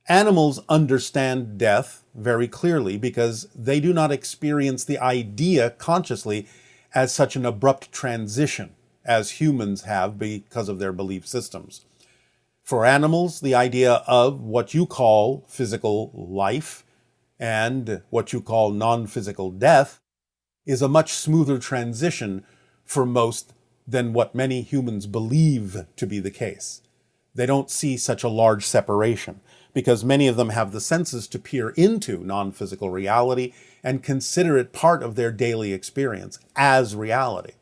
Animals understand death very clearly because they do not experience the idea consciously as such an abrupt transition as humans have because of their belief systems. For animals, the idea of what you call physical life and what you call non-physical death is a much smoother transition for most than what many humans believe to be the case. They don't see such a large separation because many of them have the senses to peer into non-physical reality and consider it part of their daily experience as reality.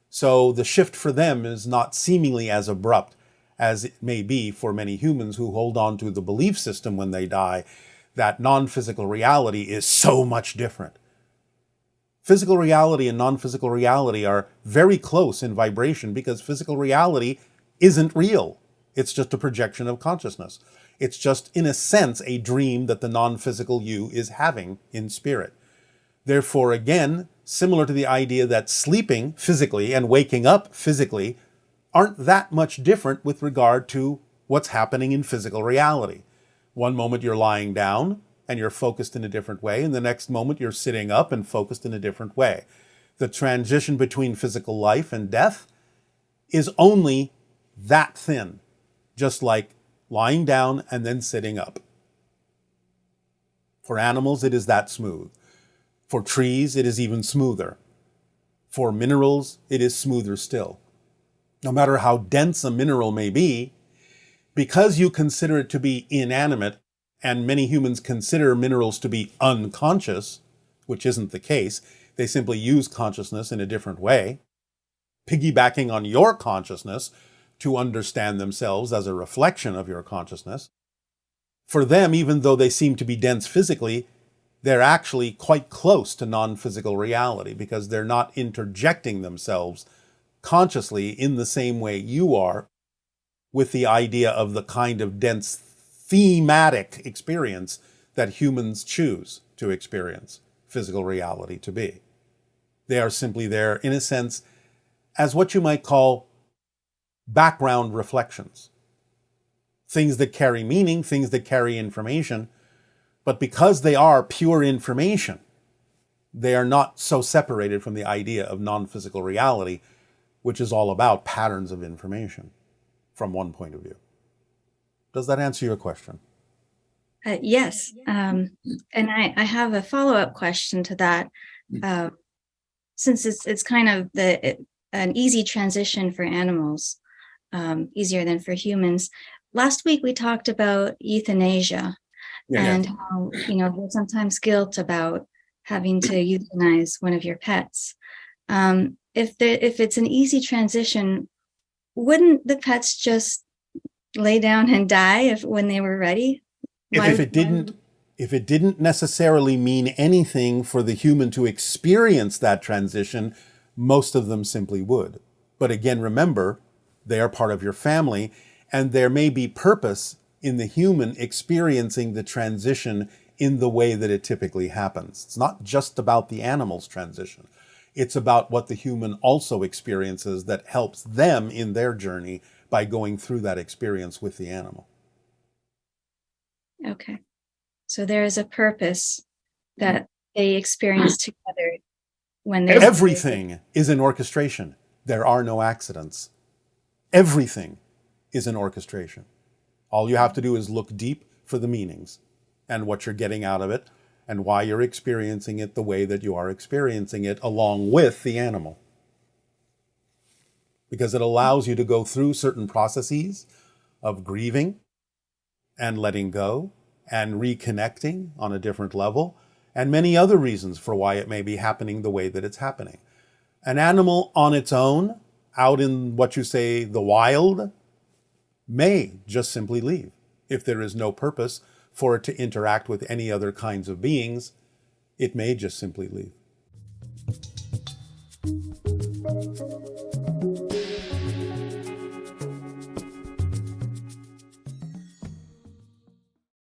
So the shift for them is not seemingly as abrupt as it may be for many humans who hold on to the belief system when they die that non-physical reality is so much different. Physical reality and non-physical reality are very close in vibration because physical reality isn't real. It's just a projection of consciousness. It's just, in a sense, a dream that the non-physical you is having in spirit. Therefore, again, similar to the idea that sleeping physically and waking up physically aren't that much different with regard to what's happening in physical reality. One moment you're lying down and you're focused in a different way, and the next moment you're sitting up and focused in a different way. The transition between physical life and death is only that thin, just like lying down and then sitting up. For animals, it is that smooth. For trees, it is even smoother. For minerals, it is smoother still. No matter how dense a mineral may be, because you consider it to be inanimate, and many humans consider minerals to be unconscious, which isn't the case, they simply use consciousness in a different way, piggybacking on your consciousness to understand themselves as a reflection of your consciousness. For them, even though they seem to be dense physically, they're actually quite close to non-physical reality because they're not interjecting themselves consciously in the same way you are with the idea of the kind of dense thematic experience that humans choose to experience physical reality to be. They are simply there, in a sense, as what you might call background reflections. Things that carry meaning, things that carry information, but because they are pure information, they are not so separated from the idea of non-physical reality, which is all about patterns of information from one point of view. Does that answer your question? Yes. And I have a follow-up question to that. Since it's kind of an easy transition for animals, easier than for humans. Last week, we talked about euthanasia and how, there's sometimes guilt about having to euthanize one of your pets. If it's an easy transition, wouldn't the pets just lay down and die when they were ready? If it didn't necessarily mean anything for the human to experience that transition, most of them simply would. But again, remember, they are part of your family, and there may be purpose in the human experiencing the transition in the way that it typically happens. It's not just about the animal's transition. It's about what the human also experiences that helps them in their journey by going through that experience with the animal. Okay. So there is a purpose that they experience together when they... Everything is an orchestration. There are no accidents. Everything is an orchestration. All you have to do is look deep for the meanings and what you're getting out of it and why you're experiencing it the way that you are experiencing it along with the animal. Because it allows you to go through certain processes of grieving and letting go and reconnecting on a different level, and many other reasons for why it may be happening the way that it's happening. An animal on its own, out in what you say, the wild, may just simply leave. If there is no purpose for it to interact with any other kinds of beings, it may just simply leave.